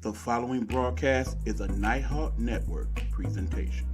The following broadcast is a Nighthawk Network presentation.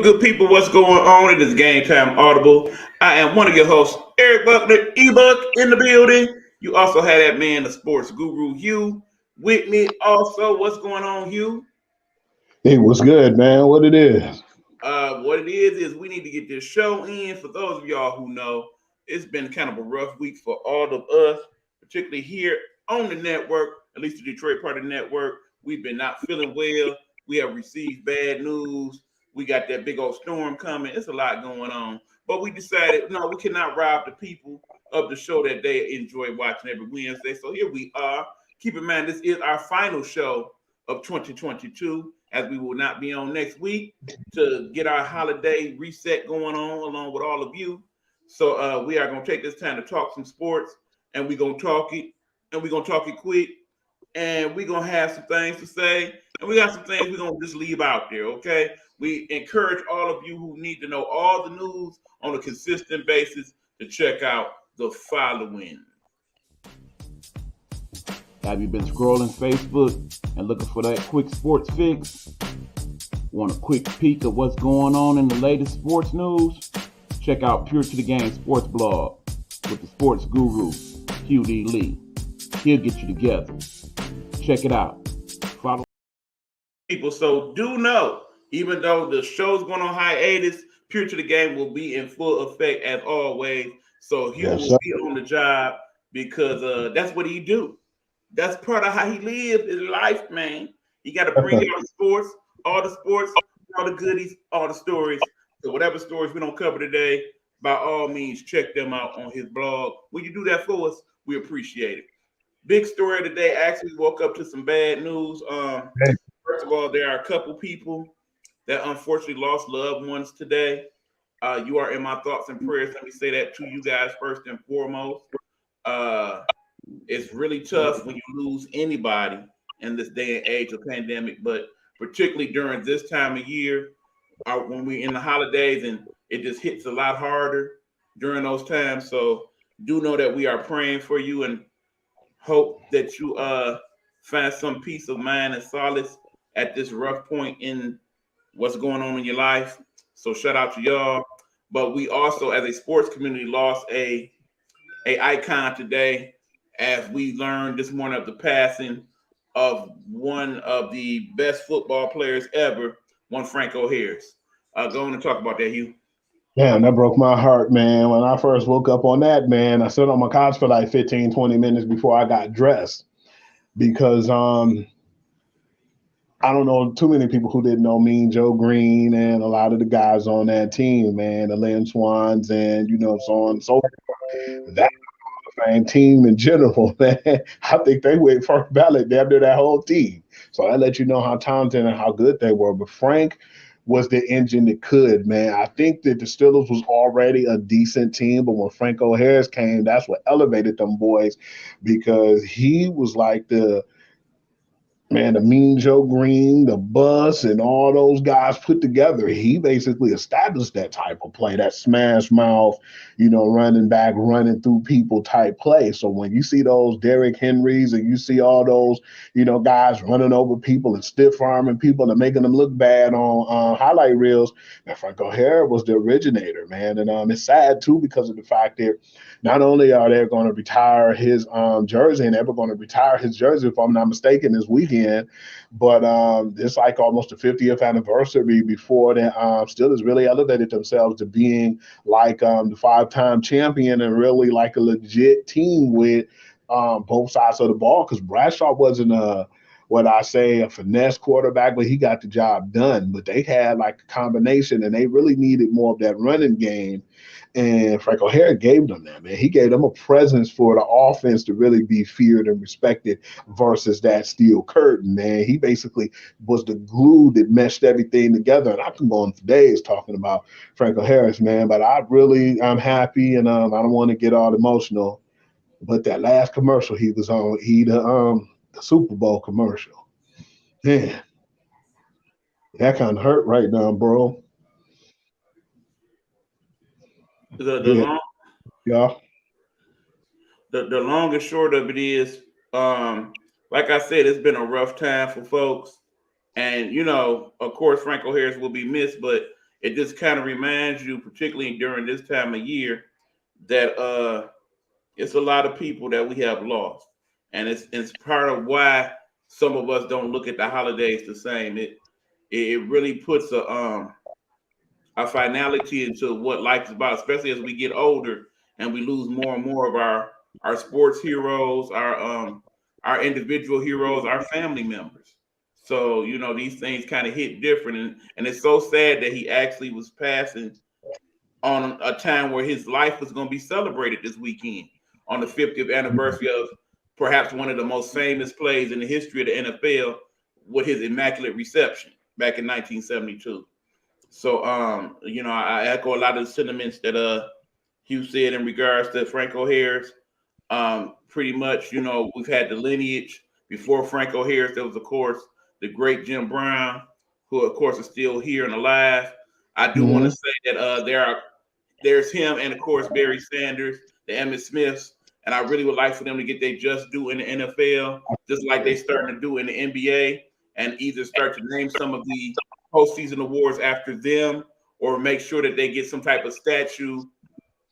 Good people, what's going on? It is Gametime Audible. I am one of your hosts, Eric Buckner, E-Buck in the building. You also have that man, the sports guru, Hugh, with me. Also, what's going on, Hugh? Hey, what's good, man? What it is? What it is we need to get this show in. For those of y'all who know, it's been kind of a rough week for all of us, particularly here on the network, at least the Detroit part of the network. We've been not feeling well. We have received bad news. We got that big old storm coming. It's a lot going on. But we decided, no, we cannot rob the people of the show that they enjoy watching every Wednesday. So here we are. Keep in mind, this is our final show of 2022, as we will not be on next week to get our holiday reset going on along with all of you. So we are going to take this time to talk some sports, and we're going to talk it, and we're going to talk it quick, and we're going to have some things to say, and we got some things we're going to just leave out there, okay? We encourage all of you who need to know all the news on a consistent basis to check out the following. Have you been scrolling Facebook and looking for that quick sports fix? Want a quick peek of what's going on in the latest sports news? Check out Pure to the Game Sports Blog with the sports guru, Hugh D. Lee. He'll get you together. Check it out. Follow people. So do know, even though the show's going on hiatus, Pure to the Game will be in full effect as always. So Hugh will be on the job because that's what he do. That's part of how he lives his life, man. You got to bring all the sports, all the goodies, all the stories. So whatever stories we don't cover today, by all means, check them out on his blog. When you do that for us, we appreciate it. Big story of the day. Actually, woke up to some bad news. First of all, there are a couple people that unfortunately lost loved ones today. You are in my thoughts and prayers. Let me say that to you guys first and foremost. It's really tough when you lose anybody in this day and age of pandemic, but particularly during this time of year, when we're in the holidays, and it just hits a lot harder during those times. So do know that we are praying for you and hope that you find some peace of mind and solace at this rough point in what's going on in your life. So shout out to y'all. But we also, as a sports community, lost a icon today, as we learned this morning of the passing of one of the best football players ever, one Franco Harris. Go on and talk about that, Hugh. Damn, that broke my heart, man. When I first woke up on that, man, I sat on my couch for like 15, 20 minutes before I got dressed because I don't know too many people who didn't know Mean Joe Green and a lot of the guys on that team, man, the Lynn Swans and, so on and so forth. That team in general, man, I think they went first ballot damn near that whole team. So I let you know how talented and how good they were. But Frank was the engine that could, man. I think that the Steelers was already a decent team, but when Franco Harris came, that's what elevated them boys, because he was like the Mean Joe Green, the Bus, and all those guys put together. He basically established that type of play, that smash mouth, running back, running through people type play. So when you see those Derrick Henrys and you see all those, guys running over people and stiff arming people and making them look bad on highlight reels, and Franco Harris was the originator, man. And it's sad too, because of the fact that not only are they going to retire his jersey, and they're going to retire his jersey, if I'm not mistaken, this weekend. again. But it's like almost the 50th anniversary before that Steelers really elevated themselves to being like the 5-time champion and really like a legit team with both sides of the ball, because Bradshaw wasn't a finesse quarterback, but he got the job done. But they had like a combination, and they really needed more of that running game. And Franco Harris gave them that, man. He gave them a presence for the offense to really be feared and respected versus that steel curtain, man. He basically was the glue that meshed everything together. And I can go on for days talking about Franco Harris, man. But I'm happy, and I don't want to get all emotional. But that last commercial he was on, the Super Bowl commercial, man, that kind of hurt right now, bro. The Yeah, long yeah. the long and short of it is, like I said, it's been a rough time for folks. And of course, Franco Harris will be missed, but it just kind of reminds you, particularly during this time of year, that it's a lot of people that we have lost, and it's part of why some of us don't look at the holidays the same. It really puts a finality into what life is about, especially as we get older and we lose more and more of our sports heroes, our individual heroes, our family members. So these things kind of hit different, and it's so sad that he actually was passing on a time where his life was going to be celebrated this weekend on the 50th anniversary of perhaps one of the most famous plays in the history of the NFL with his immaculate reception back in 1972. So, I echo a lot of the sentiments that Hugh said in regards to Franco Harris. Pretty much, we've had the lineage before Franco Harris. There was, of course, the great Jim Brown, who, of course, is still here and alive. I do want to Mm-hmm. say that there's him and, of course, Barry Sanders, the Emmitt Smiths, and I really would like for them to get their just due in the NFL, just like they starting to do in the NBA, and either start to name some of the postseason awards after them, or make sure that they get some type of statue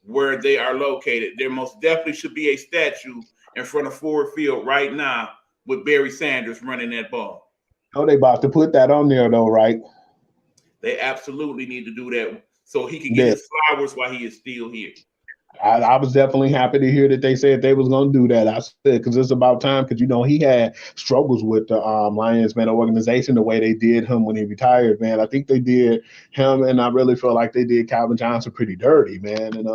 where they are located. There most definitely should be a statue in front of Ford Field right now with Barry Sanders running that ball. Oh, they about to put that on there though, right? They absolutely need to do that so he can get Yeah. his flowers while he is still here. I was definitely happy to hear that they said they was going to do that. I said, because it's about time, because he had struggles with the Lions, man, organization, the way they did him when he retired, man. I think they did him, and I really feel like they did Calvin Johnson pretty dirty, man. And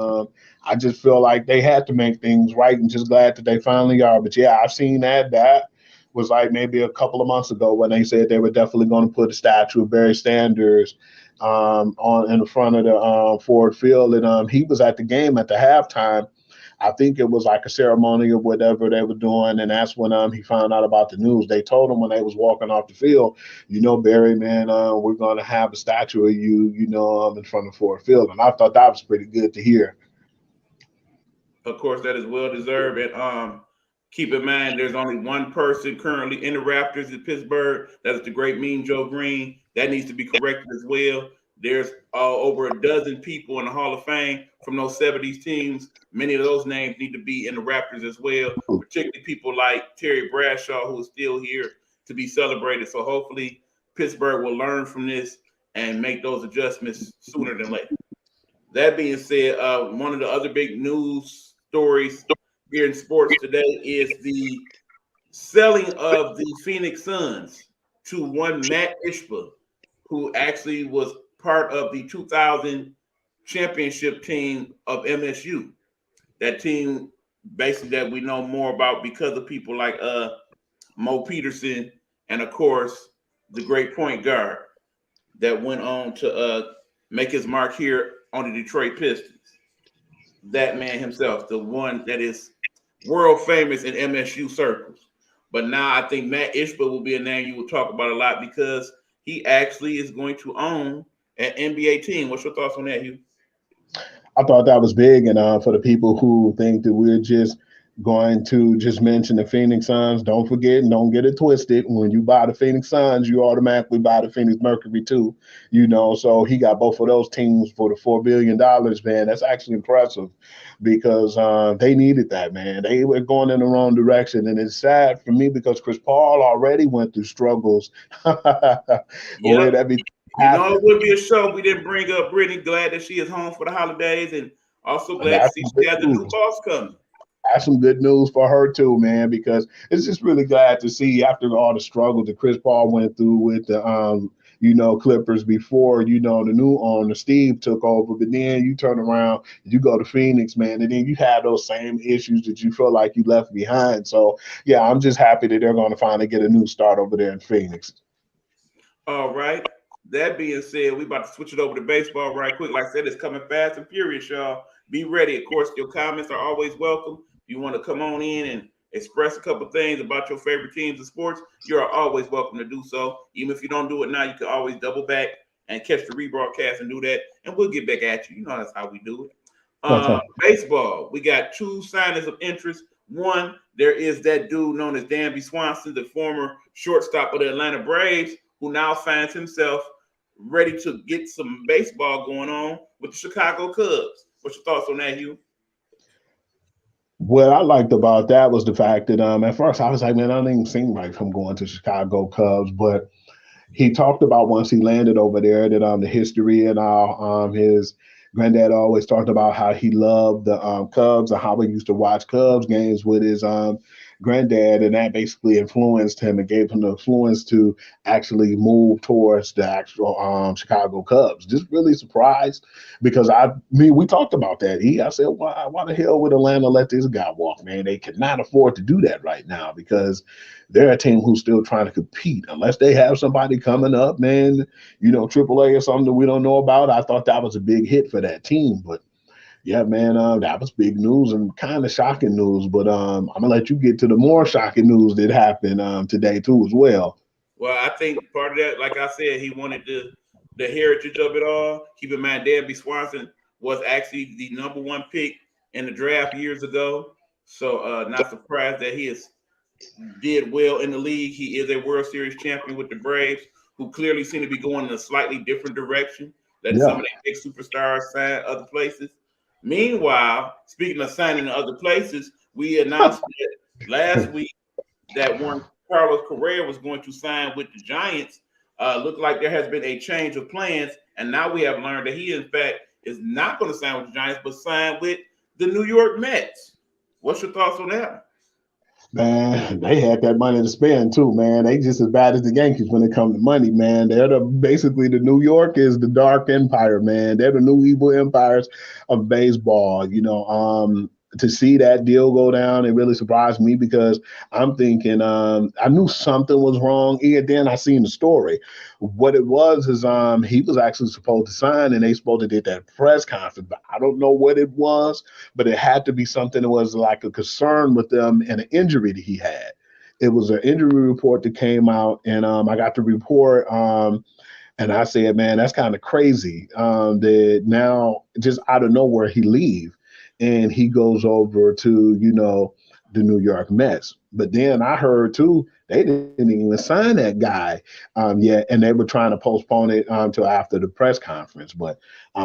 I just feel like they had to make things right, and just glad that they finally are. But yeah, I've seen that. That was like maybe a couple of months ago when they said they were definitely going to put a statue of Barry Sanders on in the front of the Ford Field, and he was at the game at the halftime. I think it was like a ceremony or whatever they were doing, and that's when he found out about the news. They told him when they was walking off the field, Barry, man, we're going to have a statue of you, in front of Ford Field, and I thought that was pretty good to hear. Of course, that is well deserved. And keep in mind, there's only one person currently in the Raptors in Pittsburgh. That is the great Mean Joe Green. That needs to be corrected as well. There's over a dozen people in the Hall of Fame from those 70s teams. Many of those names need to be in the Raptors as well, particularly people like Terry Bradshaw, who is still here to be celebrated. So hopefully Pittsburgh will learn from this and make those adjustments sooner than later. That being said, one of the other big news stories here in sports today is the selling of the Phoenix Suns to one Matt Ishba, who actually was part of the 2000 championship team of MSU. That team, basically, that we know more about because of people like Mo Peterson and, of course, the great point guard that went on to make his mark here on the Detroit Pistons. That man himself, the one that is world famous in MSU circles. But now I think Matt Ishba will be a name you will talk about a lot because he actually is going to own an NBA team. What's your thoughts on that, Hugh? I thought that was big, and for the people who think that we're just Going to just mention the Phoenix Suns. Don't forget and don't get it twisted. When you buy the Phoenix Suns, you automatically buy the Phoenix Mercury too. So he got both of those teams for the $4 billion, man. That's actually impressive because they needed that, man. They were going in the wrong direction, and it's sad for me because Chris Paul already went through struggles Yep. with everything It happened. would be a show if we didn't bring up Brittany. Glad that she is home for the holidays, and also And glad to that's see some she good has a new news. boss coming. That's some good news for her too, man, because it's just really glad to see after all the struggles that Chris Paul went through with the Clippers before, the new owner Steve took over. But then you turn around, you go to Phoenix, man, and then you have those same issues that you feel like you left behind. So yeah, I'm just happy that they're gonna finally get a new start over there in Phoenix. All right. That being said, we about to switch it over to baseball right quick. Like I said, it's coming fast and furious, y'all. Be ready. Of course, your comments are always welcome. If you want to come on in and express a couple things about your favorite teams and sports, you are always welcome to do so. Even if you don't do it now, you can always double back and catch the rebroadcast and do that, and we'll get back at you. You know that's how we do it. Baseball, we got two signings of interest. One, there is that dude known as Danby Swanson, the former shortstop of the Atlanta Braves, who now finds himself ready to get some baseball going on with the Chicago Cubs. What's your thoughts on that, Hugh? What I liked about that was the fact that at first I was like, man, I don't even seem like I'm going to Chicago Cubs, but he talked about once he landed over there that the history and his granddad always talked about how he loved the Cubs and how he used to watch Cubs games with his granddad, and that basically influenced him and gave him the influence to actually move towards the actual Chicago Cubs. Just really surprised because we talked about that. I said, why the hell would Atlanta let this guy walk, man? They cannot afford to do that right now because they're a team who's still trying to compete. Unless they have somebody coming up, man, AAA or something that we don't know about. I thought that was a big hit for that team, but yeah, man, that was big news and kind of shocking news. But I'm gonna let you get to the more shocking news that happened today too, as well. Well, I think part of that, like I said, he wanted the heritage of it all. Keep in mind, Danby Swanson was actually the number one pick in the draft years ago. So not surprised that he is did well in the league. He is a World Series champion with the Braves, who clearly seem to be going in a slightly different direction. Letting some Yeah, of their big superstars sign other places. Meanwhile, speaking of signing in other places, we announced that last week that one Carlos Correa was going to sign with the Giants. Looked like there has been a change of plans, and now we have learned that he, in fact, is not going to sign with the Giants, but sign with the New York Mets. What's your thoughts on that? man, they had that money to spend too, man. They just as bad as the Yankees when it comes to money, man. Basically the New York is the dark empire, man. They're the new evil empires of baseball. To see that deal go down, it really surprised me because I'm thinking I knew something was wrong. And then I seen the story. What it was is he was actually supposed to sign and they supposed to did that press conference, but I don't know what it was, but it had to be something that was like a concern with them and an injury that he had. It was an injury report that came out, and I got the report. And I said, man, that's kind of crazy that now just out of nowhere he leave and he goes over to, the New York Mets. But then I heard too, they didn't even sign that guy yet, and they were trying to postpone it till after the press conference. But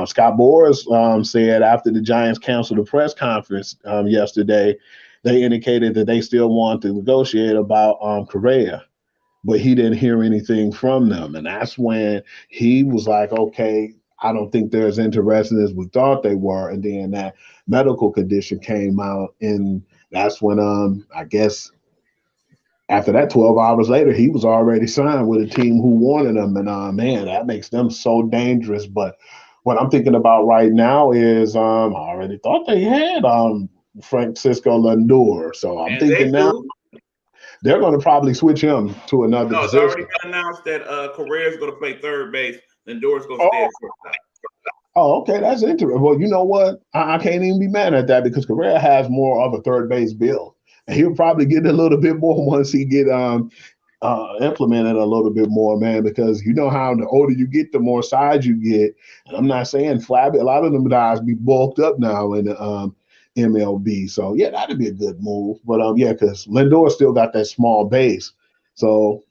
Scott Boras said after the Giants canceled the press conference yesterday, they indicated that they still want to negotiate about Correa, but he didn't hear anything from them. And that's when he was like, okay, I don't think they're as interested as we thought they were. And then that medical condition came out. And that's when I guess after that, 12 hours later, he was already signed with a team who wanted him. And man, that makes them so dangerous. But what I'm thinking about right now is I already thought they had Francisco Lindor. So I'm And they thinking now do. they're going to probably switch him to another No, it's already position. been announced that Correa is going to play third base. Lindor's going to stay Oh, at shortstop. oh, okay, that's interesting. Well, you know what? I can't even be mad at that because Correa has more of a third base build, and he'll probably get a little bit more once he get implemented a little bit more, man. Because you know how the older you get, the more size you get. And I'm not saying flabby. A lot of them guys be bulked up now, and MLB. So yeah, that'd be a good move. But yeah, because Lindor still got that small base. So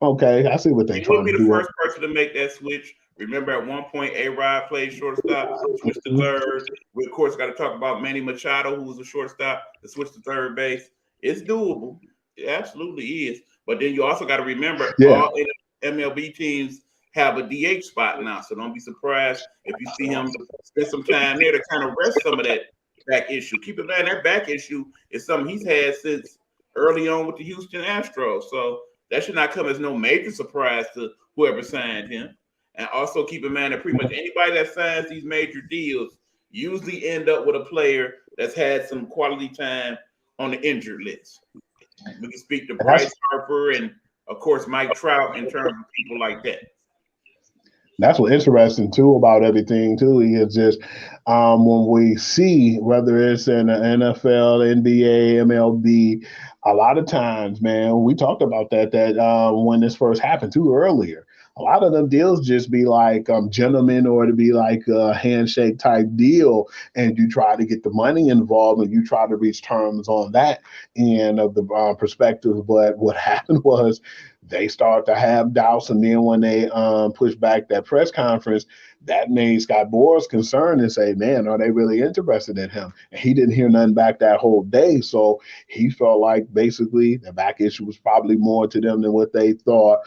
okay, I see what they're He wouldn't trying be to the do. first person to make that switch. Remember, at one point, A-Rod played shortstop, switched to third. We, of course, got to talk about Manny Machado, who was a shortstop, to switch to third base. It's doable. It absolutely is. But then you also got to remember, Yeah, all MLB teams have a DH spot now. So don't be surprised if you see him spend some time there to kind of rest some of that back issue. Keep in mind, that back issue is something he's had since early on with the Houston Astros. So that should not come as no major surprise to whoever signed him. And also keep in mind that pretty much anybody that signs these major deals usually end up with a player that's had some quality time on the injured list. We can speak to that's Bryce Harper and, of course, Mike Trout in terms of people like that. that's what's interesting too about everything too. Is just when we see whether it's in the NFL, NBA, MLB, a lot of times, man, we talked about that when this first happened too earlier. A lot of them deals just be like gentlemen, or to be like a handshake type deal, and you try to get the money involved and you try to reach terms on that end of the perspective. But what happened was they start to have doubts, and then when they push back that press conference, that made Scott Boras concerned and say, "Man, are they really interested in him?" And he didn't hear nothing back that whole day, so he felt like basically the back issue was probably more to them than what they thought.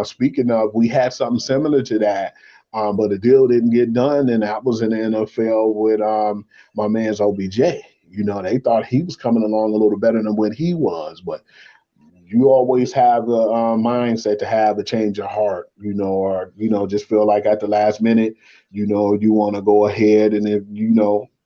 Speaking of, we had something similar to that. But the deal didn't get done, and that was in the NFL with my man's OBJ. You know, they thought he was coming along a little better than what he was, but you always have the mindset to have a change of heart, or just feel like at the last minute, you want to go ahead, and if you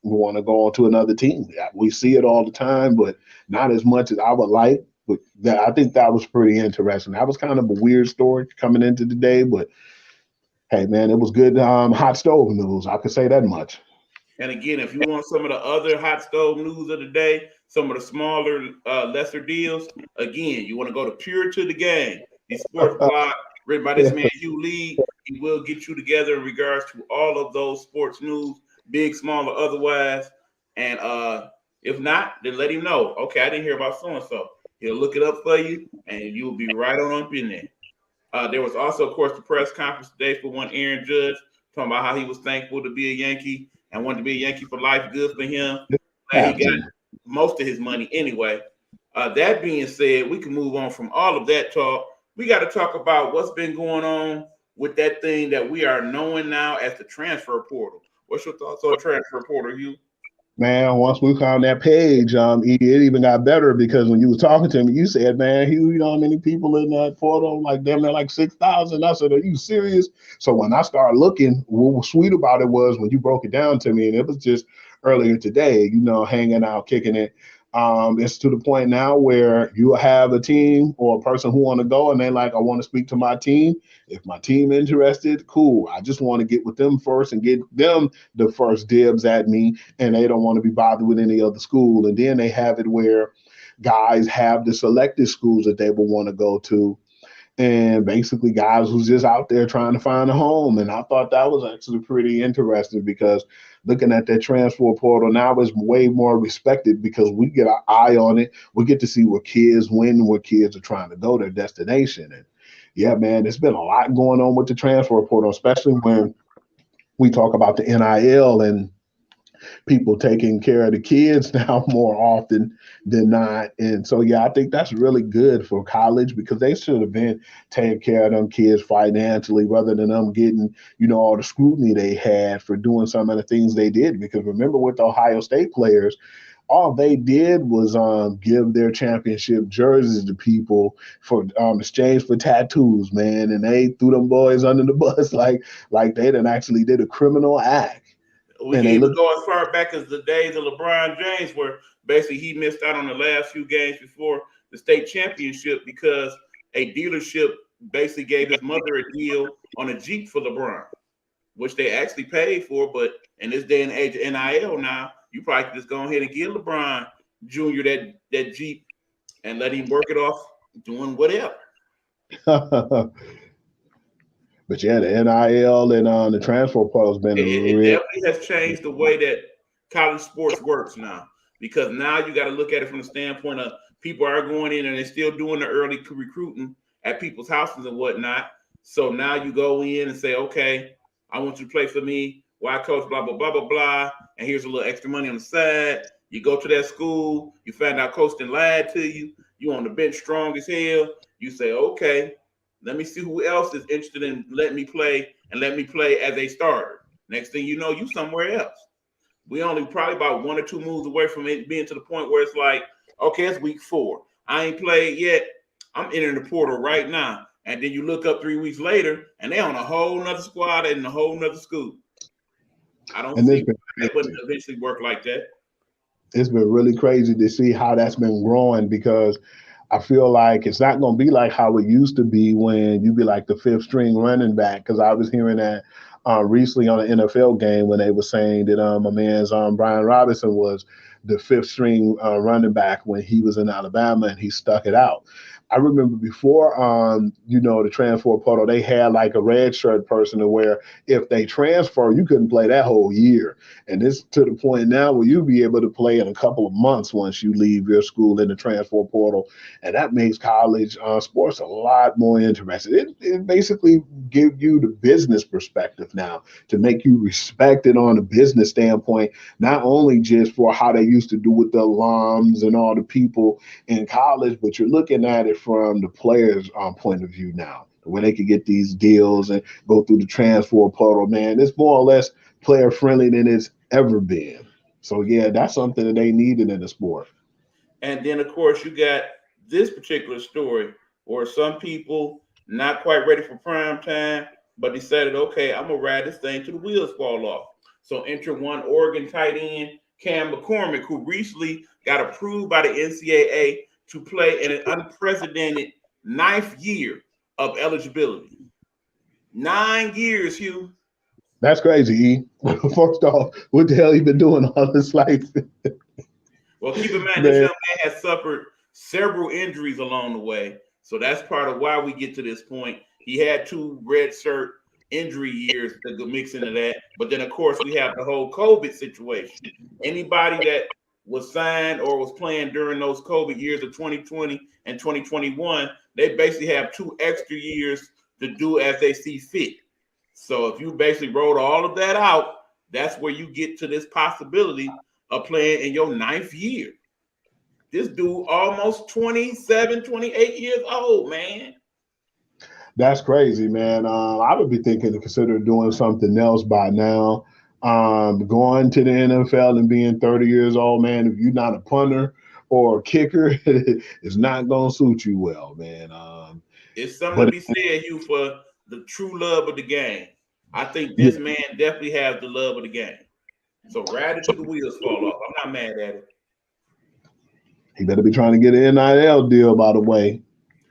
want to go on to another team. Yeah, we see it all the time, but not as much as I would like. But I think that was pretty interesting. That was kind of a weird story coming into the day, but hey, man, it was good hot stove news. I could say that much. And again, if you want some of the other hot stove news of the day, some of the smaller, lesser deals, again, you want to go to Pure to the Game, the sports blog written by this Yeah. man, Hugh Lee. He will get you together in regards to all of those sports news, big, small, or otherwise. And if not, then let him know. Okay, I didn't hear about so and so. He'll look it up for you, and you will be right on up in there. There was also, of course, the press conference today for one Aaron Judge talking about how he was thankful to be a Yankee and wanted to be a Yankee for life. Good for him. Glad he got Absolutely. most of his money anyway. That being said, we can move on from all of that talk. We got to talk about what's been going on with that thing that we are knowing now as the transfer portal. What's your thoughts on transfer portal, Hugh? Man, once we found that page, it even got better because when you was talking to me, you said, "Man, Hugh, you know how many people in that portal? Like damn, they're like 6,000." I said, "Are you serious?" So when I started looking, what was sweet about it was when you broke it down to me, and it was just earlier today, hanging out, kicking it. It's to the point now where you have a team or a person who want to go, and they like, "I want to speak to my team. If my team interested, cool. I just want to get with them first and get them the first dibs at me, and they don't want to be bothered with any other school." And then they have it where guys have the selected schools that they will want to go to, and basically guys who's just out there trying to find a home. And I thought that was actually pretty interesting because looking at that transfer portal now is way more respected because we get our eye on it. We get to see where kids win, where kids are trying to go, their destination. And yeah, man, there's been a lot going on with the transfer portal, especially when we talk about the NIL and people taking care of the kids now more often than not. And so, yeah, I think that's really good for college because they should have been taking care of them kids financially rather than them getting, all the scrutiny they had for doing some of the things they did. Because remember with the Ohio State players, all they did was give their championship jerseys to people for exchange for tattoos, man, and they threw them boys under the bus like they done actually did a criminal act. We And can they even look go as far back as the days of LeBron James, where basically he missed out on the last few games before the state championship because a dealership basically gave his mother a deal on a Jeep for LeBron, which they actually paid for. But in this day and age of NIL now, you probably can just go ahead and give LeBron Jr. that Jeep and let him work it off doing whatever. but yeah, the NIL and the transfer portal has been It real. definitely has changed the way that college sports works now, because now you got to look at it from the standpoint of people are going in and they're still doing the early recruiting at people's houses and whatnot. So now you go in and say, okay, I want you to play for me. Why, coach? Blah blah blah blah blah. And here's a little extra money on the side. You go to that school. You find out coach done lied to you. You on the bench strong as hell. You say, okay, let me see who else is interested in letting me play and let me play as a starter. Next thing you know, you somewhere else. We only probably about 1 or 2 moves away from it being to the point where it's like, okay, it's week 4. I ain't played yet. I'm entering the portal right now. And then you look up 3 weeks later and they on a whole nother squad and a whole nother school. I don't see it wouldn't eventually work like that. It's been really crazy to see how that's been growing, because I feel like it's not going to be like how it used to be when you be like the 5th string running back. Because I was hearing that recently on an NFL game when they were saying that my man's Brian Robinson was the 5th string running back when he was in Alabama, and he stuck it out. I remember before, the transfer portal, they had like a red shirt person to where if they transfer, you couldn't play that whole year. And it's to the point now where you'll be able to play in a couple of months once you leave your school in the transfer portal. And that makes college sports a lot more interesting. It basically gives you the business perspective now to make you respected on a business standpoint, not only just for how they used to do with the alums and all the people in college, but you're looking at it from the players' point of view now, where they could get these deals and go through the transfer portal. Man, it's more or less player friendly than it's ever been. So yeah, that's something that they needed in the sport. And then of course you got this particular story where some people not quite ready for prime time, but decided, okay, I'm gonna ride this thing till the wheels fall off. So enter one Oregon tight end, Cam McCormick, who recently got approved by the NCAA to play in an unprecedented 9th year of eligibility. 9 years, Hugh. That's crazy, E. First off, what the hell you been doing all this life? Well, keep in mind, this Man, young man has suffered several injuries along the way. So that's part of why we get to this point. He had 2 red shirt injury years that could mix into that. But then, of course, we have the whole COVID situation. Anybody that was signed or was playing during those COVID years of 2020 and 2021, they basically have 2 extra years to do as they see fit. So if you basically wrote all of that out, that's where you get to this possibility of playing in your 9th year. This dude almost 27, 28 years old, man. that's crazy, man. I would be thinking to consider doing something else by now. Going to the NFL and being 30 years old, man, if you're not a punter or a kicker, it's not going to suit you well, man. It's something to But be said, Hugh, for the true love of the game. I think this man definitely has the love of the game. So ride it till the wheels fall off. I'm not mad at it. he better be trying to get an NIL deal, by the way.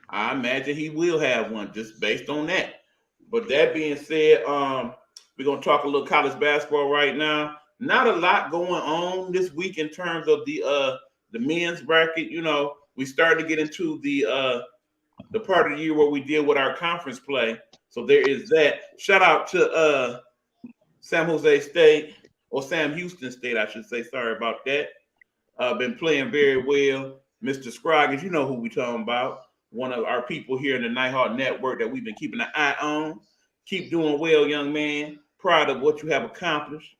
I imagine he will have one just based on that. But that being said, we're gonna talk a little college basketball right now. Not a lot going on this week in terms of the men's bracket. You know, we started to get into the part of the year where we deal with our conference play. So there is that. Shout out to Sam Jose State, or Sam Houston State, I should say. Sorry about that. Been playing very well. Mr. Scroggins, you know who we talking about. One of our people here in the Nighthawk Network that we've been keeping an eye on. Keep doing well, young man. Proud of what you have accomplished.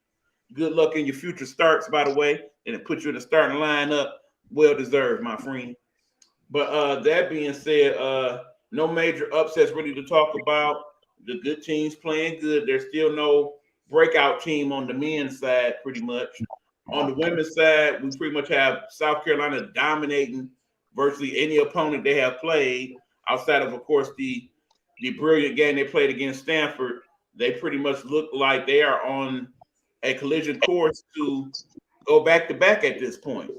Good luck in your future starts, by the way. And it puts you in the starting lineup. Well deserved, my friend. But that being said, no major upsets really to talk about. The good teams playing good. There's still no breakout team on the men's side, pretty much. On the women's side, we pretty much have South Carolina dominating virtually any opponent they have played, outside of course, the brilliant game they played against Stanford. They pretty much look like they are on a collision course to go back to back at this point.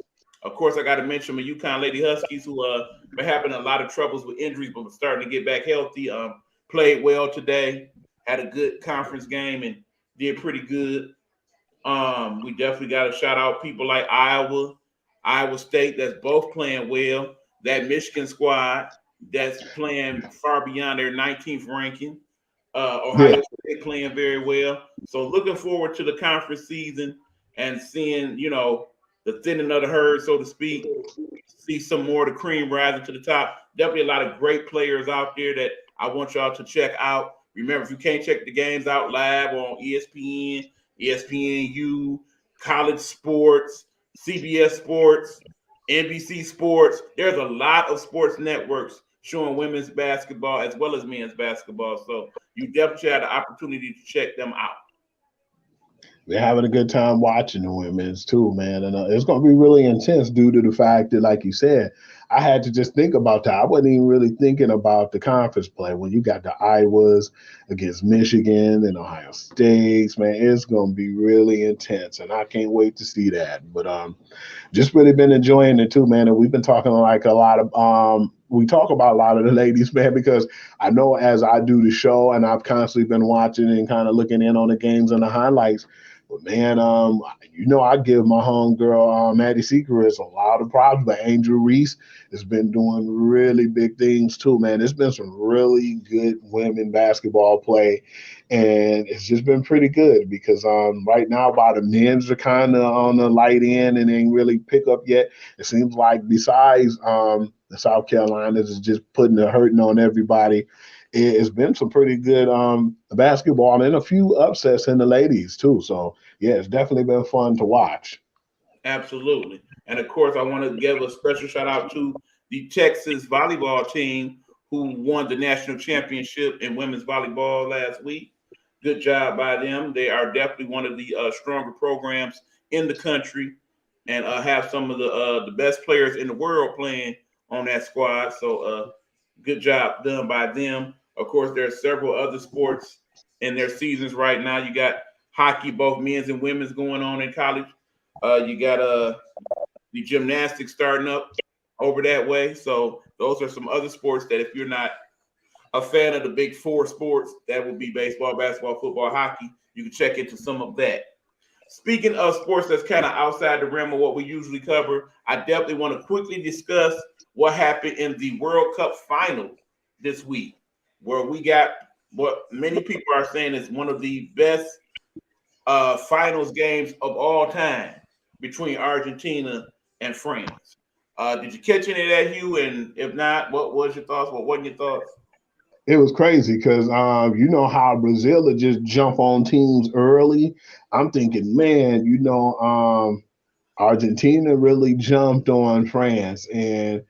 Of course, I got to mention my UConn Lady Huskies, who been having a lot of troubles with injuries, but starting to get back healthy. Played well today, had a good conference game, and did pretty good. We definitely got to shout out people like Iowa State, that's both playing well. That Michigan squad that's playing far beyond their 19th ranking. Ohio State playing very well. So looking forward to the conference season and seeing, the thinning of the herd, so to speak. See some more of the cream rising to the top. Definitely a lot of great players out there that I want y'all to check out. Remember, if you can't check the games out live on ESPN, ESPNU, College Sports, CBS Sports, NBC Sports, there's a lot of sports networks showing women's basketball as well as men's basketball. So you definitely have the opportunity to check them out. We're having a good time watching the women's too, man. And it's going to be really intense due to the fact that, like you said, I had to just think about that. I wasn't even really thinking about the conference play when you got the Iowas against Michigan and Ohio States, man. It's going to be really intense, and I can't wait to see that. But just really been enjoying it too, man. And we've been talking like a lot of we talk about a lot of the ladies, man, because I know as I do the show and I've constantly been watching and kind of looking in on the games and the highlights. But man, I give my homegirl Maddie Seacrest a lot of props, but Angel Reese has been doing really big things too, man. There's been some really good women basketball play, and it's just been pretty good because right now, while the men's are kind of on the light end and ain't really pick up yet, it seems like besides the South Carolinas is just putting the hurting on everybody. It's been some pretty good basketball and a few upsets in the ladies too. So yeah, it's definitely been fun to watch. Absolutely. And of course, I want to give a special shout out to the Texas volleyball team who won the national championship in women's volleyball last week. Good job by them. They are definitely one of the stronger programs in the country and have some of the best players in the world playing on that squad. So good job done by them. Of course, there are several other sports in their seasons right now. You got hockey, both men's and women's, going on in college. You got the gymnastics starting up over that way. So those are some other sports that if you're not a fan of the big four sports, that would be baseball, basketball, football, hockey, you can check into some of that. Speaking of sports that's kind of outside the realm of what we usually cover, I definitely want to quickly discuss what happened in the World Cup final this week, where we got what many people are saying is one of the best finals games of all time between Argentina and France. Did you catch any of that, Hugh? And if not, what was your thoughts? What wasn't your thoughts? It was crazy because you know how Brazil would just jump on teams early. I'm thinking, man, Argentina really jumped on France. And,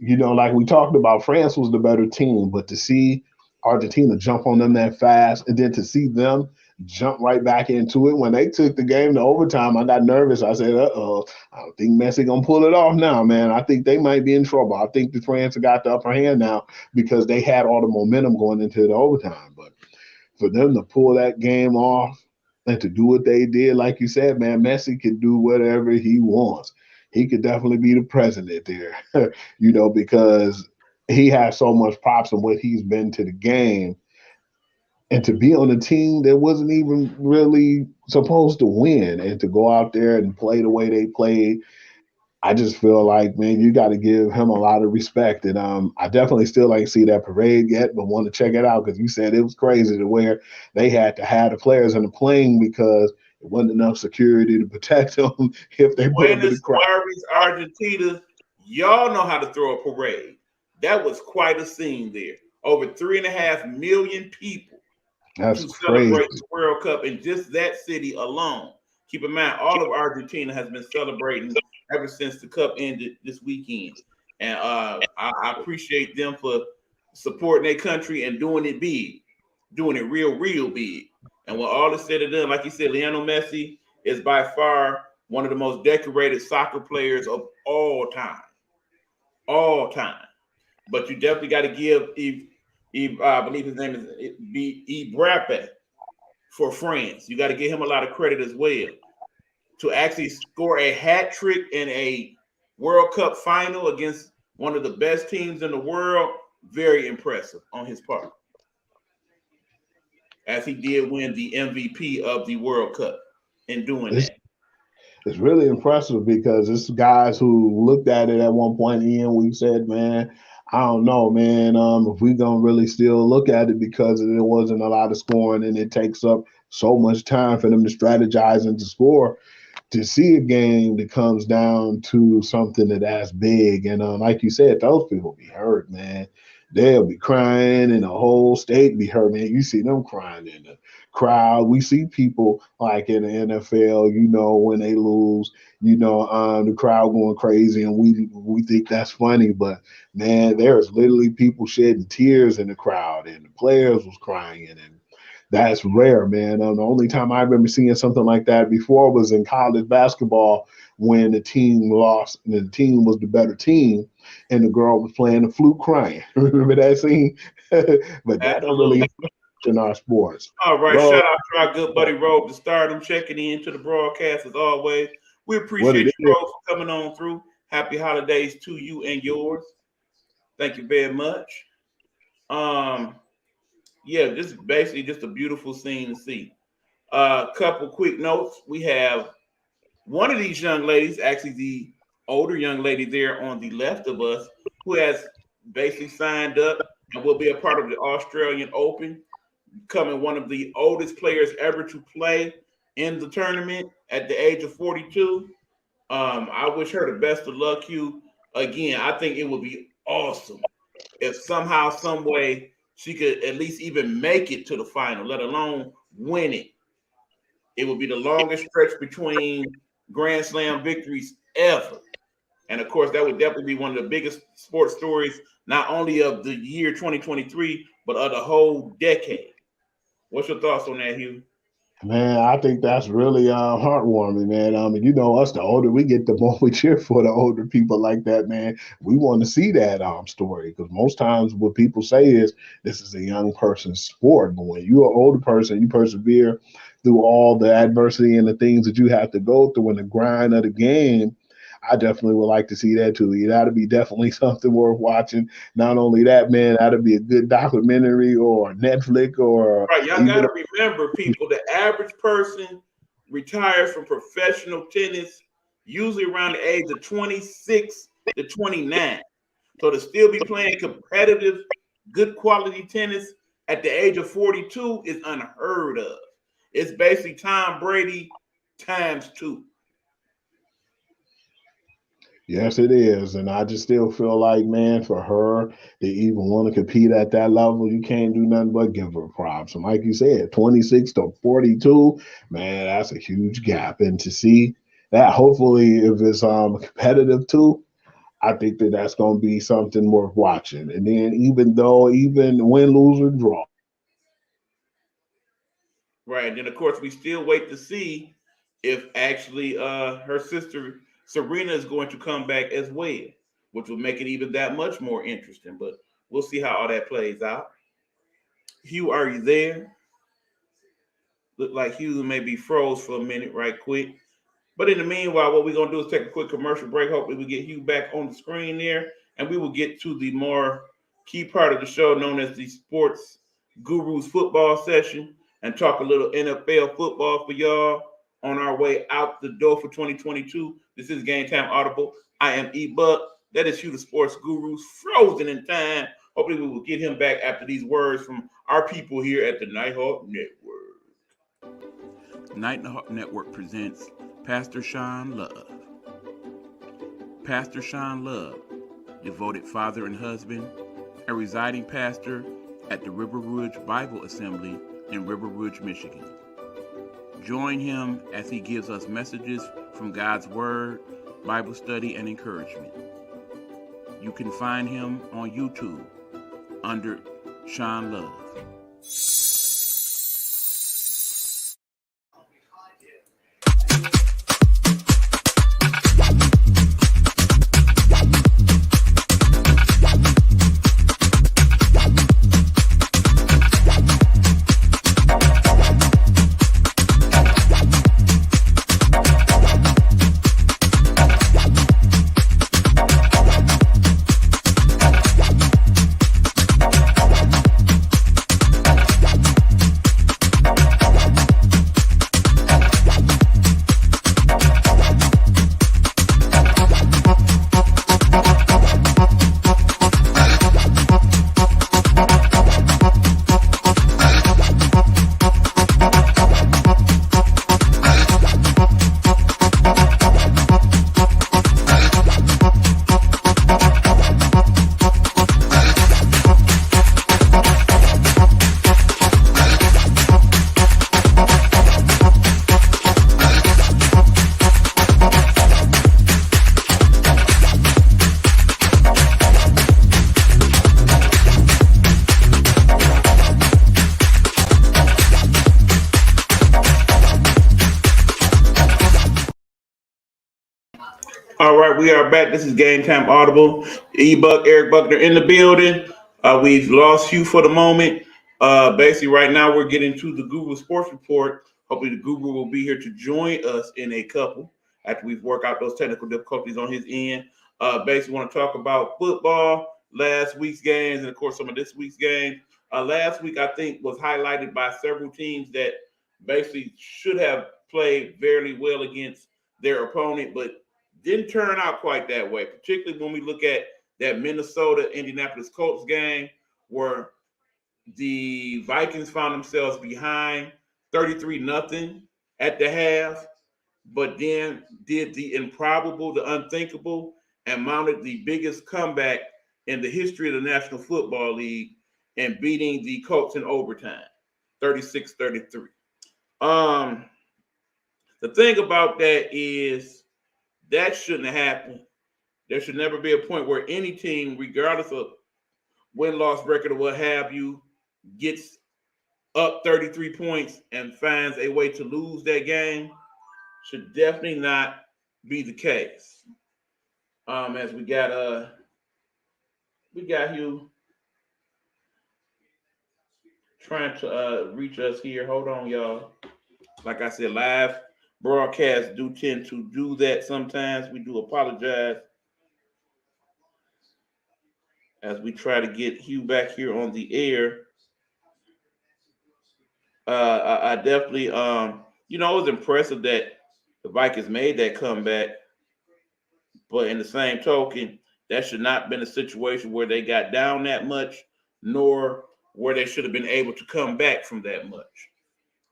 like we talked about, France was the better team. But to see Argentina jump on them that fast and then to see them jump right back into it when they took the game to overtime, I got nervous. I said, uh-oh, I don't think Messi going to pull it off now, man. I think they might be in trouble. I think the France have got the upper hand now because they had all the momentum going into the overtime. But for them to pull that game off, and to do what they did, like you said, man, Messi could do whatever he wants. He could definitely be the president there, because he has so much props on what he's been to the game. And to be on a team that wasn't even really supposed to win and to go out there and play the way they played, I just feel like, man, you got to give him a lot of respect. And I definitely still ain't see that parade yet, but want to check it out because you said it was crazy to where they had to have the players in the plane because it wasn't enough security to protect them if they put them in the Buenos crowd. Aires, Argentina, y'all know how to throw a parade. That was quite a scene there. Over 3.5 million people That's to crazy. celebrate the World Cup in just that city alone. Keep in mind, all of Argentina has been celebrating ever since the Cup ended this weekend. And I appreciate them for supporting their country and doing it big, doing it real, real big. And when all is said and done, like you said, Lionel Messi is by far one of the most decorated soccer players of all time. All time. But you definitely got to give I believe his name is Ibrape for France. You got to give him a lot of credit as well. To actually score a hat trick in a World Cup final against one of the best teams in the world, very impressive on his part. As he did win the MVP of the World Cup in doing that. It's really impressive because it's guys who looked at it at one point and we said, man, I don't know, man, if we're going to really still look at it because there wasn't a lot of scoring and it takes up so much time for them to strategize and to score. to see a game that comes down to something that's big. And like you said, those people be hurt, man. They'll be crying and the whole state be hurt, man. You see them crying in the crowd. We see people like in the NFL, when they lose, the crowd going crazy, and we think that's funny. But man, there's literally people shedding tears in the crowd, and the players was crying, and that's rare, man. The only time I remember seeing something like that before was in college basketball when the team lost and the team was the better team and the girl was playing the flute crying. Remember that scene? But that don't really happen in our sports. All right, shout out to our good buddy Rob, the Stardom, checking in to the broadcast as always. We appreciate you, Rob, for coming on through. Happy holidays to you and yours. Thank you very much. Yeah, this is basically just a beautiful scene to see. A couple quick notes. We have one of these young ladies, actually the older young lady there on the left of us, who has basically signed up and will be a part of the Australian Open, becoming one of the oldest players ever to play in the tournament at the age of 42. I wish her the best of luck, Hugh. Again, I think it would be awesome if somehow, some way, she could at least even make it to the final, let alone win it. It would be the longest stretch between Grand Slam victories ever. And of course, that would definitely be one of the biggest sports stories, not only of the year 2023, but of the whole decade. What's your thoughts on that, Hugh? Man, I think that's really heartwarming, man. Us, the older we get, the more we cheer for the older people like that, man. We want to see that story, because most times what people say is this is a young person's sport. But when you're an older person, you persevere through all the adversity and the things that you have to go through in the grind of the game. I definitely would like to see that too. That'd be definitely something worth watching. Not only that, man, that'd be a good documentary or Netflix or. Right, y'all got to remember, people, the average person retires from professional tennis usually around the age of 26 to 29. So to still be playing competitive, good quality tennis at the age of 42 is unheard of. It's basically Tom Brady times 2. Yes, it is. And I just still feel like, man, for her to even want to compete at that level, you can't do nothing but give her props. And like you said, 26 to 42, man, that's a huge gap. And to see that, hopefully, if it's competitive too, I think that's going to be something worth watching. And then even win, lose, or draw. Right. And then, of course, we still wait to see if actually her sister Serena is going to come back as well, which will make it even that much more interesting. But we'll see how all that plays out. Hugh, are you there? Look like Hugh maybe froze for a minute right quick. But in the meanwhile, what we're going to do is take a quick commercial break. Hopefully we get Hugh back on the screen there, and we will get to the more key part of the show known as the Sports Gurus football session and talk a little NFL football for y'all on our way out the door for 2022. This is Gametime Audible. I am E-Buck. That is Hugh, the Sports Gurus, frozen in time. Hopefully we will get him back after these words from our people here at the Nighthawk Network. Nighthawk Network presents Pastor Sean Love. Pastor Sean Love, devoted father and husband, a residing pastor at the River Rouge Bible Assembly in River Rouge, Michigan. Join him as he gives us messages from God's Word, Bible study, and encouragement. You can find him on YouTube under Sean Love. All right, we are back. This is Gametime Audible. E-Buck, Eric Buckner in the building. We've lost Hugh for the moment. Basically, right now we're getting to the Google Sports Report. Hopefully, the Google will be here to join us in a couple after we've worked out those technical difficulties on his end. Basically, want to talk about football, last week's games, and of course, some of this week's games. Last week, I think, was highlighted by several teams that basically should have played very well against their opponent, but didn't turn out quite that way, particularly when we look at that Minnesota Indianapolis Colts game where the Vikings found themselves behind 33-0 at the half, but then did the improbable, the unthinkable, and mounted the biggest comeback in the history of the National Football League and beating the Colts in overtime, 36-33. The thing about that is that shouldn't have happened. There should never be a point where any team, regardless of win-loss record or what have you, gets up 33 points and finds a way to lose that game. Should definitely not be the case. As we got Hugh trying to reach us here. Hold on, y'all. Like I said, live broadcasts do tend to do that sometimes. We do apologize as we try to get Hugh back here on the air. I definitely, it was impressive that the Vikings made that comeback, but in the same token, that should not have been a situation where they got down that much, nor where they should have been able to come back from that much.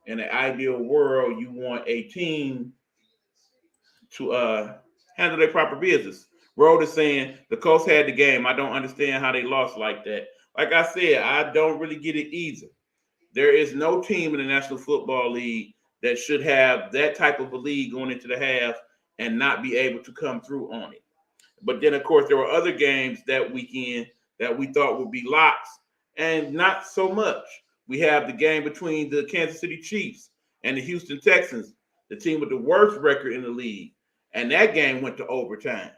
In an ideal world, you want a team to handle their proper business. Road is saying the Colts had the game. I don't understand how they lost like that. Like I said, I don't really get it either. There is no team in the National Football League that should have that type of a lead going into the half and not be able to come through on it. But then, of course, there were other games that weekend that we thought would be locks, and not so much. We have the game between the Kansas City Chiefs and the Houston Texans, the team with the worst record in the league. And that game went to overtime.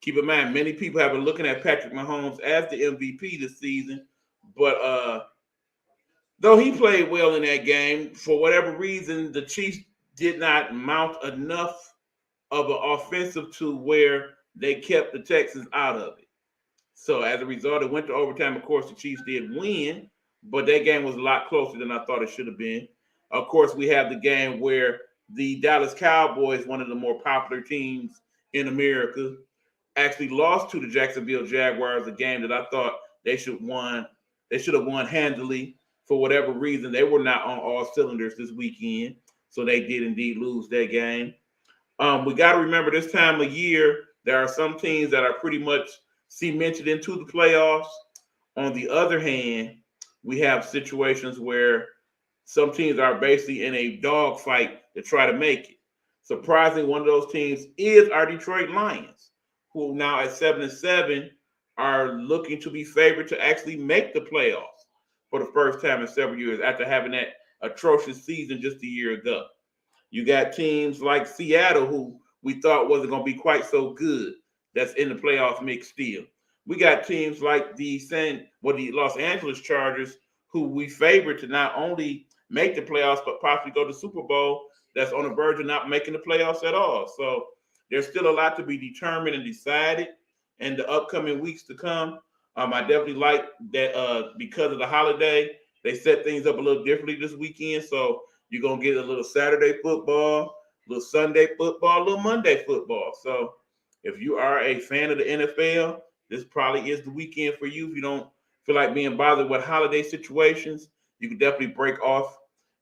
Keep in mind, many people have been looking at Patrick Mahomes as the MVP this season, but though he played well in that game, for whatever reason, the Chiefs did not mount enough of an offensive to where they kept the Texans out of it. So as a result, it went to overtime. Of course, the Chiefs did win, but that game was a lot closer than I thought it should have been. Of course, we have the game where the Dallas Cowboys, one of the more popular teams in America, actually lost to the Jacksonville Jaguars, a game that I thought they should won. They should have won handily. For whatever reason, they were not on all cylinders this weekend, so they did indeed lose that game. We got to remember this time of year, there are some teams that are pretty much cemented into the playoffs. On the other hand, we have situations where some teams are basically in a dogfight to try to make it. Surprisingly, one of those teams is our Detroit Lions, who now at 7-7 are looking to be favored to actually make the playoffs for the first time in several years after having that atrocious season just a year ago. You got teams like Seattle, who we thought wasn't going to be quite so good, that's in the playoff mix still. We got teams like the Los Angeles Chargers, who we favored to not only make the playoffs, but possibly go to Super Bowl, that's on the verge of not making the playoffs at all. So there's still a lot to be determined and decided in the upcoming weeks to come. I definitely like that because of the holiday, they set things up a little differently this weekend. So you're going to get a little Saturday football, a little Sunday football, a little Monday football. So if you are a fan of the NFL, this probably is the weekend for you. If you don't feel like being bothered with holiday situations, you can definitely break off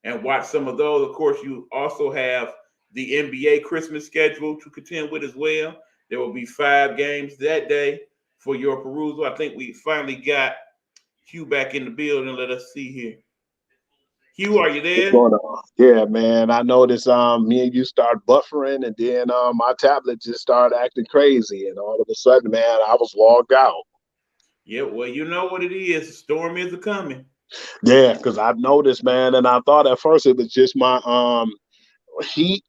and watch some of those. Of course, you also have the NBA Christmas schedule to contend with as well. There will be 5 games that day for your perusal. I think we finally got Hugh back in the building. Let us see here. Hugh, are you there? Yeah, man. I noticed me and you start buffering, and then my tablet just started acting crazy, and all of a sudden, man, I was logged out. Yeah, well, you know what it is. The storm is coming. Yeah, because I've noticed, man, and I thought at first it was just my heat,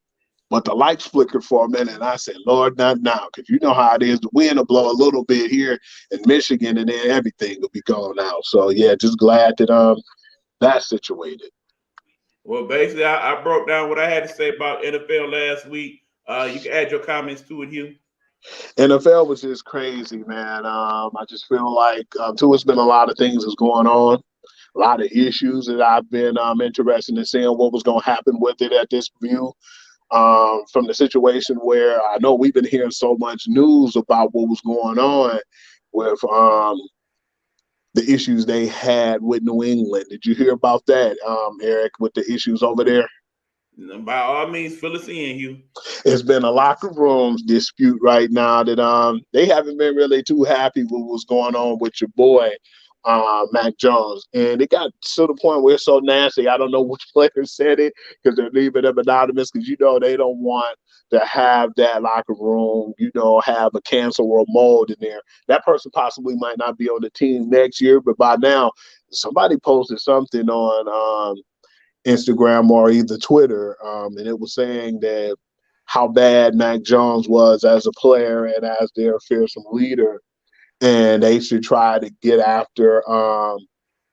But the lights flickered for a minute, and I said, Lord, not now, because you know how it is. The wind will blow a little bit here in Michigan, and then everything will be gone out. So, yeah, just glad that that's situated. Well, basically, I broke down what I had to say about NFL last week. You can add your comments to it, Hugh. NFL was just crazy, man. I just feel like, too, it's been a lot of things that's going on, a lot of issues that I've been interested in seeing what was going to happen with it at this view. From the situation where I know we've been hearing so much news about what was going on with the issues they had with New England. Did you hear about that, Eric, with the issues over there? By all means, fill us in, Hugh. It's been a locker room dispute right now that they haven't been really too happy with what's going on with your boy, Mac Jones. And it got to the point where it's so nasty. I don't know which player said it because they're leaving them anonymous because, you know, they don't want to have that locker room, you know, have a cancer or a mold in there. That person possibly might not be on the team next year, but by now, somebody posted something on Instagram or either Twitter, and it was saying that how bad Mac Jones was as a player and as their fearsome leader, and they should try to get after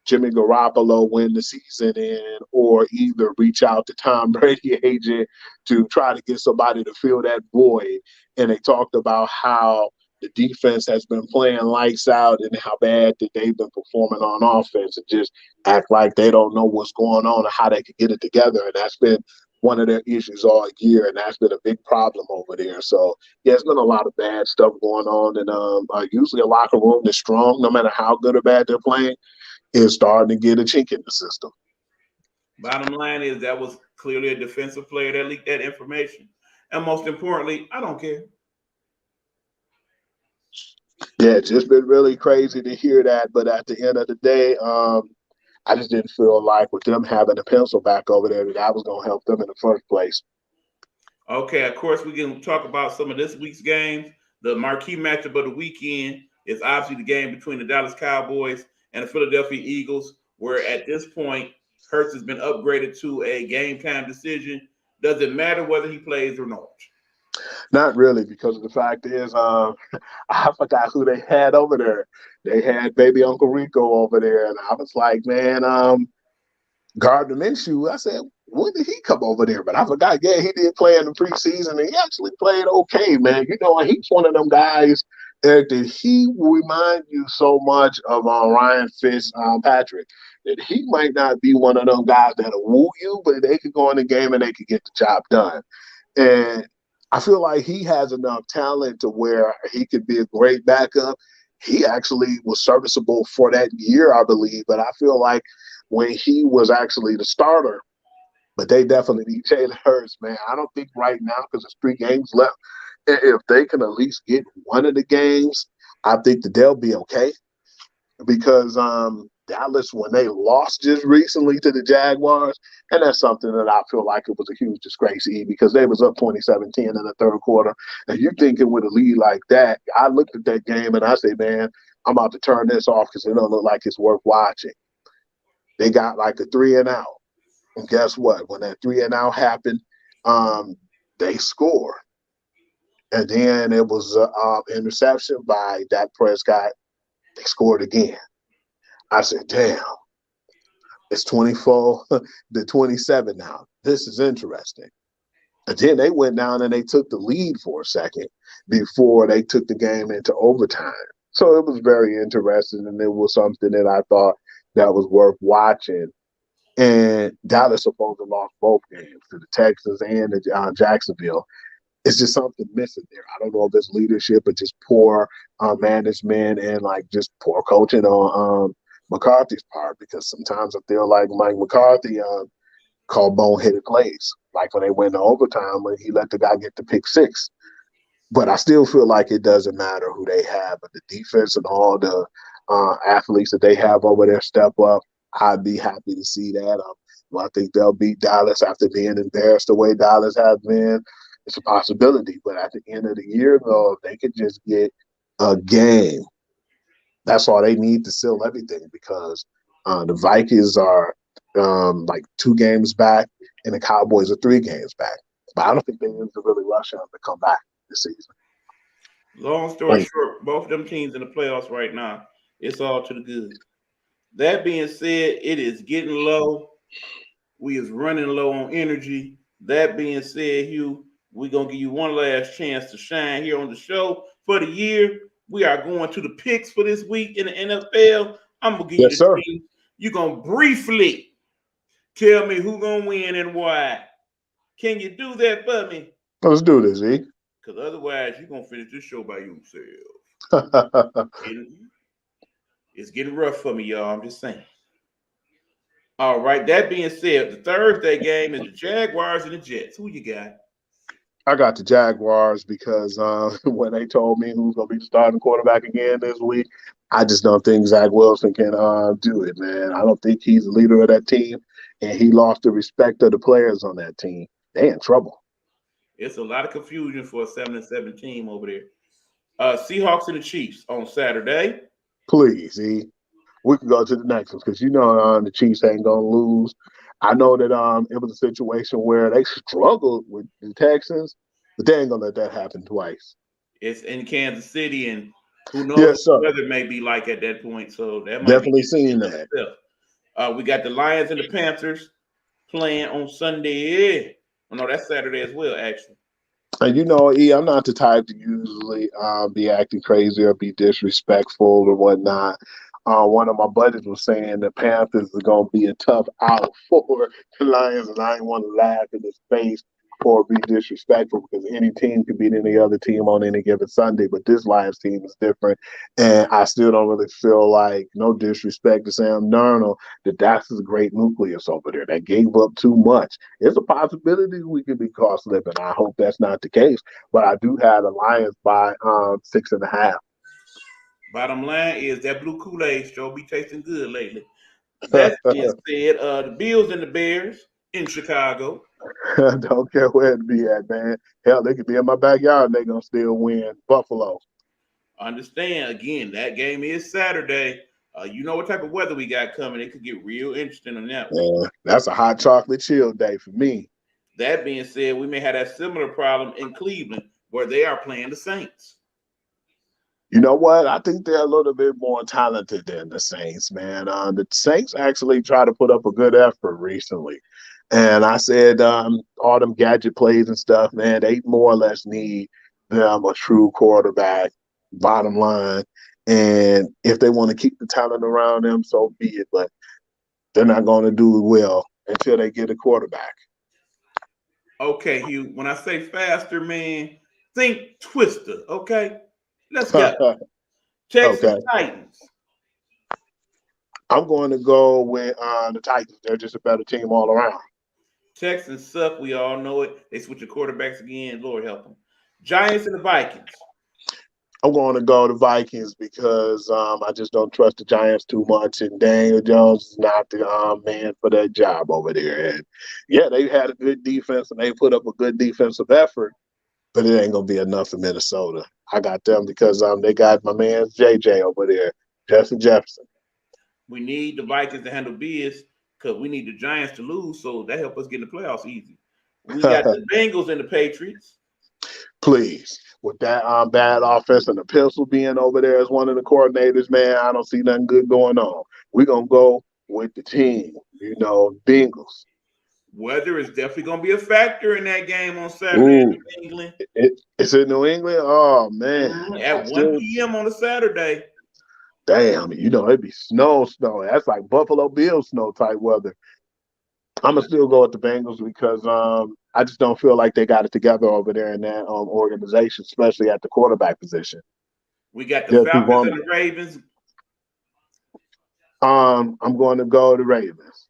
Jimmy Garoppolo when the season ends, or either reach out to Tom Brady agent to try to get somebody to fill that void. And they talked about how the defense has been playing lights out and how bad that they've been performing on offense, and just act like they don't know what's going on and how they can get it together. And that's been one of their issues all year, and that's been a big problem over there. So, yeah, it's been a lot of bad stuff going on. And usually a locker room that's strong, no matter how good or bad they're playing, is starting to get a chink in the system. Bottom line is that was clearly a defensive player that leaked that information. And most importantly, I don't care. Yeah, it's just been really crazy to hear that. But at the end of the day, I just didn't feel like with them having a pencil back over there that was going to help them in the first place. Okay, of course, we can talk about some of this week's games. The marquee matchup of the weekend is obviously the game between the Dallas Cowboys and the Philadelphia Eagles, where at this point, Hurts has been upgraded to a game time decision. Does it matter whether he plays or not? Not really, because the fact is, I forgot who they had over there. They had baby Uncle Rico over there, and I was like, man, Gardner Minshew. I said, when did he come over there? But I forgot. Yeah, he did play in the preseason, and he actually played okay, man. You know, he's one of them guys, Eric, that he will remind you so much of Ryan Fitzpatrick, that he might not be one of them guys that'll woo you, but they could go in the game and they could get the job done. And I feel like he has enough talent to where he could be a great backup. He actually was serviceable for that year, I believe, but I feel like when he was actually the starter, but they definitely need Jalen Hurts, man. I don't think right now, because there's 3 games left, if they can at least get one of the games, I think that they'll be okay. Because Dallas, when they lost just recently to the Jaguars, and that's something that I feel like it was a huge disgrace, because they was up 27-10 in the third quarter. And you're thinking with a lead like that, I looked at that game and I said, man, I'm about to turn this off because it don't look like it's worth watching. They got like a 3-and-out. And guess what? When that 3-and-out happened, they scored. And then it was an interception by Dak Prescott. They scored again. I said, damn, it's 24 to 27 now. This is interesting. And then they went down and they took the lead for a second before they took the game into overtime. So it was very interesting, and it was something that I thought that was worth watching. And Dallas supposed to lost both games to the Texans and the Jacksonville. It's just something missing there. I don't know if it's leadership or just poor management and like just poor coaching on McCarthy's part, because sometimes I feel like Mike McCarthy called boneheaded plays, like when they went to overtime when he let the guy get the pick 6. But I still feel like it doesn't matter who they have, but the defense and all the athletes that they have over there step up. I'd be happy to see that. I think they'll beat Dallas after being embarrassed the way Dallas has been. It's a possibility, but at the end of the year, though, if they could just get a game, that's all they need to seal everything, because the Vikings are like 2 games back and the Cowboys are 3 games back. But I don't think they need to really rush him to come back this season. Long story short, both of them teams in the playoffs right now, it's all to the good. That being said, it is getting low. We is running low on energy. That being said, Hugh, we're going to give you one last chance to shine here on the show for the year. We are going to the picks for this week in the NFL. I'm going to give Yes, you the sir. team. You're going to briefly tell me who's going to win and why. Can you do that for me? Let's do this, E. Because otherwise, you're going to finish this show by yourself. It's getting rough for me, y'all. I'm just saying. All right. That being said, the Thursday game is the Jaguars and the Jets. Who you got? I got the Jaguars because when they told me who's going to be the starting quarterback again this week, I just don't think Zach Wilson can do it, man. I don't think he's the leader of that team, and he lost the respect of the players on that team. They in trouble. It's a lot of confusion for a 7-7 team over there. Seahawks and the Chiefs on Saturday. Please, E. We can go to the next one because the Chiefs ain't going to lose. I know that it was a situation where they struggled with the Texans, but they ain't going to let that happen twice. It's in Kansas City, and who knows Yes, what sir. the weather may be like at that point. So that might Definitely be seen that. We got the Lions and the Panthers playing on Sunday. Oh, no, that's Saturday as well, actually. And E, I'm not the type to usually be acting crazy or be disrespectful or whatnot. One of my buddies was saying the Panthers are going to be a tough out for the Lions, and I didn't want to laugh in his face or be disrespectful because any team could beat any other team on any given Sunday, but this Lions team is different, and I still don't really feel like, no disrespect to Sam Darnold, that's a great nucleus over there. That gave up too much. There's a possibility we could be caught slipping. I hope that's not the case, but I do have the Lions by 6.5. Bottom line is that blue Kool-Aid sure be tasting good lately. That being said, the Bills and the Bears in Chicago. I don't care where it be at, man. Hell, they could be in my backyard and they're going to still win. Buffalo. Understand, again, that game is Saturday. You know what type of weather we got coming. It could get real interesting on that one. Yeah, that's a hot chocolate chill day for me. That being said, we may have that similar problem in Cleveland where they are playing the Saints. You know what? I think they're a little bit more talented than the Saints, man. The Saints actually try to put up a good effort recently. And I said all them gadget plays and stuff, man, they more or less need them a true quarterback, bottom line. And if they want to keep the talent around them, so be it. But they're not going to do well until they get a quarterback. Okay, Hugh, when I say faster, man, think Twister, okay? Let's go. Texas Okay. Titans. I'm going to go with the Titans. They're just a better team all around. Texans suck. We all know it. They switch the quarterbacks again. Lord help them. Giants and the Vikings. I'm going to go to Vikings because I just don't trust the Giants too much, and Daniel Jones is not the man for that job over there. And yeah, they had a good defense and they put up a good defensive effort, but it ain't gonna be enough for Minnesota. I got them because they got my man JJ over there, Justin Jefferson. We need the Vikings to handle biz because we need the Giants to lose, so that help us get in the playoffs easy. We got the Bengals and the Patriots. Please. With that bad offense and the pencil being over there as one of the coordinators, man, I don't see nothing good going on. We're going to go with the team, Bengals. Weather is definitely going to be a factor in that game on Saturday in New England. It's in New England? Oh, man. At 1 p.m. on a Saturday. Damn, it'd be snow. That's like Buffalo Bills snow type weather. I'm gonna still go with the Bengals because I just don't feel like they got it together over there in that organization, especially at the quarterback position. We got the Falcons and the Ravens. I'm going to go to Ravens.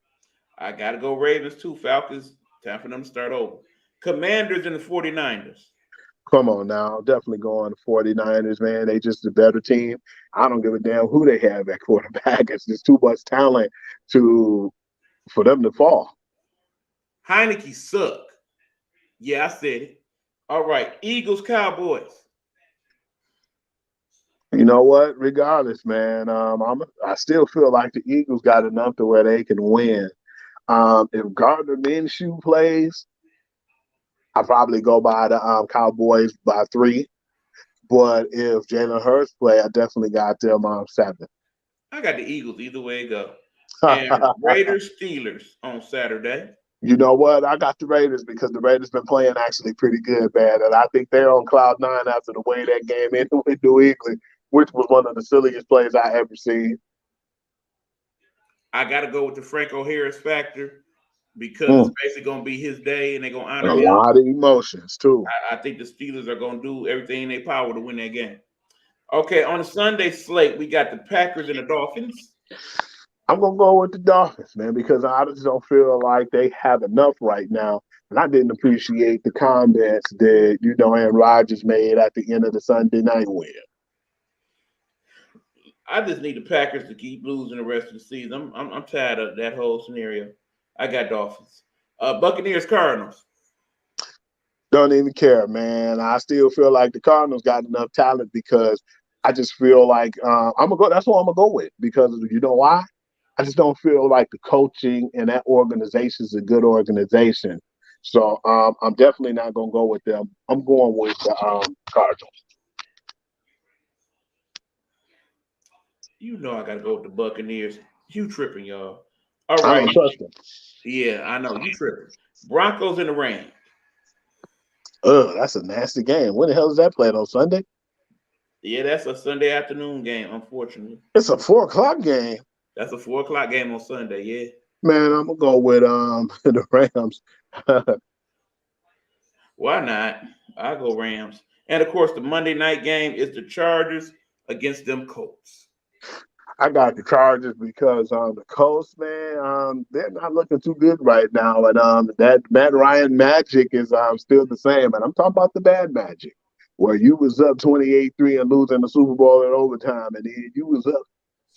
I got to go Ravens too. Falcons, time for them to start over. Commanders and the 49ers. Come on now. Definitely going to 49ers, man. They just a better team. I don't give a damn who they have at quarterback. It's just too much talent for them to fall. Heineke suck. Yeah, I said it. All right. Eagles, Cowboys. You know what? Regardless, man, I still feel like the Eagles got enough to where they can win. If Gardner Minshew plays, I probably go by the Cowboys by 3. But if Jalen Hurts play, I definitely got them 7. I got the Eagles either way it go. And Raiders Steelers on Saturday. You know what? I got the Raiders because the Raiders been playing actually pretty good, man. And I think they're on cloud 9 after the way that game ended with New England, which was one of the silliest plays I ever seen. I got to go with the Franco Harris factor because it's Mm. basically going to be his day and they're going to A honor him. lot of emotions too. I think the Steelers are going to do everything in their power to win that game. Okay, on the Sunday slate, we got the Packers and the Dolphins. I'm gonna go with the Dolphins, man, because I just don't feel like they have enough right now. And I didn't appreciate the comments that Aaron Rodgers made at the end of the Sunday night win. I just need the Packers to keep losing the rest of the season. I'm tired of that whole scenario. I got Dolphins. Buccaneers Cardinals. Don't even care, man. I still feel like the Cardinals got enough talent because I just feel like I'm gonna go. That's what I'm gonna go with because you know why? I just don't feel like the coaching and that organization is a good organization. So I'm definitely not gonna go with them. I'm going with the Cardinals. You know I got to go with the Buccaneers. You tripping, y'all. All I right. don't trust them. Yeah, I know. You tripping. Broncos and the Rams. Ugh, that's a nasty game. When the hell is that played on Sunday? Yeah, that's a Sunday afternoon game, unfortunately. It's a 4 o'clock game. That's a 4 o'clock game on Sunday, yeah. Man, I'm gonna go with the Rams. Why not? I'll go Rams. And of course, the Monday night game is the Chargers against them Colts. I got the Chargers because the Colts, man, they're not looking too good right now, and that Matt Ryan magic is still the same. And I'm talking about the bad magic, where you was up 28-3 and losing the Super Bowl in overtime, and then you was up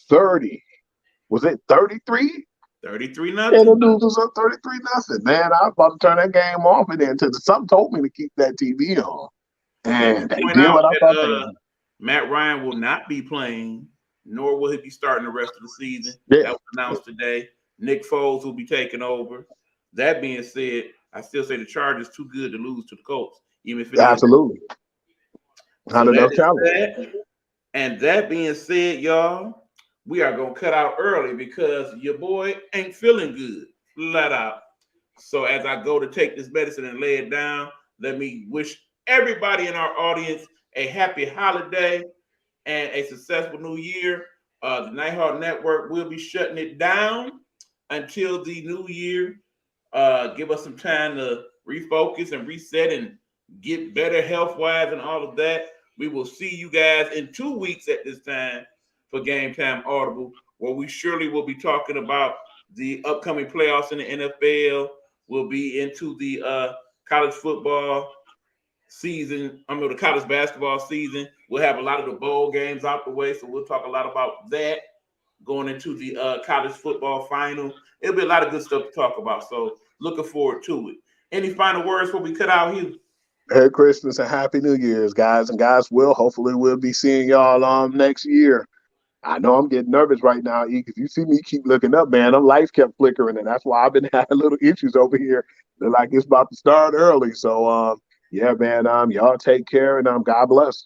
30. Was it 33? 33 And nothing. the dudes was up 33-0. Man, I was about to turn that game off, and then until something told me to keep that TV on, Let me and they point did out what I thought they that would. Matt Ryan will not be playing, nor will he be starting the rest of the season. Yeah, That was announced today. Nick Foles will be taking over. That being said, I still say the Chargers too good to lose to the Colts, even if it is. absolutely. Not So that enough is talent. that. And that being said, y'all, we are gonna cut out early because your boy ain't feeling good, flat out. So as I go to take this medicine and lay it down, let me wish everybody in our audience a happy holiday and a successful new year. The Nighthawk Network will be shutting it down until the new year. Give us some time to refocus and reset and get better health wise and all of that. We will see you guys in 2 weeks at this time for Gametime Audible, where we surely will be talking about the upcoming playoffs in the NFL. We'll be into the college football season. I mean, the college basketball season. We'll have a lot of the bowl games out the way, so we'll talk a lot about that going into the college football final. It'll be a lot of good stuff to talk about. So looking forward to it. Any final words before we cut out, Hugh? Merry Christmas and Happy New Year's, guys. And guys, hopefully we'll be seeing y'all next year. I know I'm getting nervous right now, E, because you see me keep looking up, man. Them lights kept flickering, and that's why I've been having little issues over here. They're like it's about to start early. So yeah, man, y'all take care and God bless.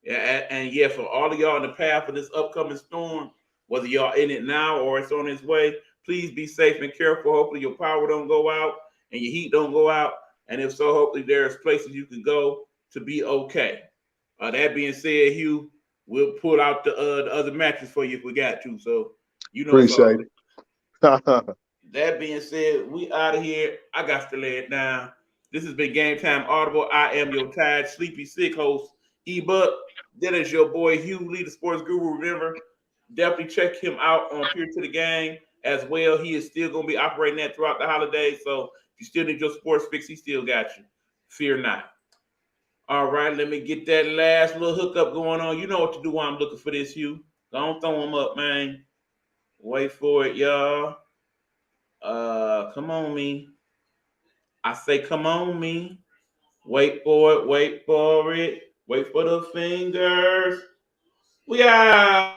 Yeah, and yeah, for all of y'all in the path of this upcoming storm, whether y'all in it now or it's on its way, please be safe and careful. Hopefully your power don't go out and your heat don't go out. And if so, hopefully there's places you can go to be okay. That being said, Hugh, we'll pull out the other matches for you if we got to. So you know it's all Appreciate good. it. That being said, we out of here. I got to lay it down. This has been Game Time Audible. I am your tired, sleepy, sick host, E-Buck. That is your boy Hugh Lee, the sports guru. Remember, definitely check him out on Pure to the Game as well. He is still going to be operating that throughout the holidays. So if you still need your sports fix, he still got you. Fear not. All right, let me get that last little hookup going on. You know what to do while I'm looking for this, Hugh. Don't throw him up, man. Wait for it, y'all. Come on, me. I say, come on, me. Wait for it, wait for it. Wait for the fingers. We out.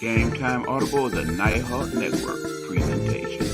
Gametime Audible is a Nighthawk Network presentation.